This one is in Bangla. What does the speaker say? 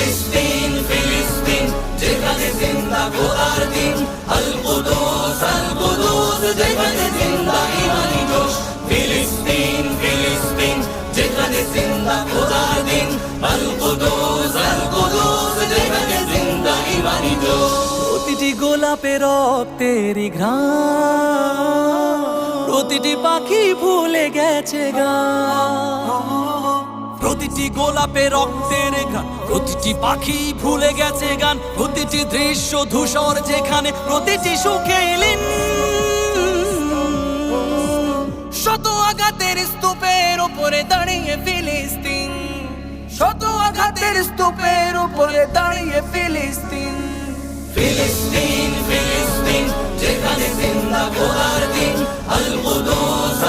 ফিলিস্তিন ফিলিস্তিন যেখানে জিন্দা খোদার দিন, আল কুদুস যেখানে জিন্দা ইমানি জোশ। ফিলিস্তিন ফিলিস্তিন যেখানে জিন্দা খোদার দিন, আল কুদুস যেখানে জিন্দা ইমানি জোশ। প্রতিটি গোলাপে রক্তেরই ঘ্রাণ, প্রতিটি পাখি ভুলে গেছে গান। প্রতিটি গোলাপে রক্তের গান, প্রতিটি পাখি ভুলে গেছে গান। প্রতিটি দৃশ্য ধূসর যেখানে, প্রতিটি সুখে লীন। শত আঘাতের স্তূপের উপরে দাঁড়িয়ে ফিলিস্তিন, শত আঘাতের স্তূপের উপরে দাঁড়িয়ে ফিলিস্তিন। ফিলিস্তিন ফিলিস্তিন যেখানে জিন্দা খোদার দিন, আল কুদুস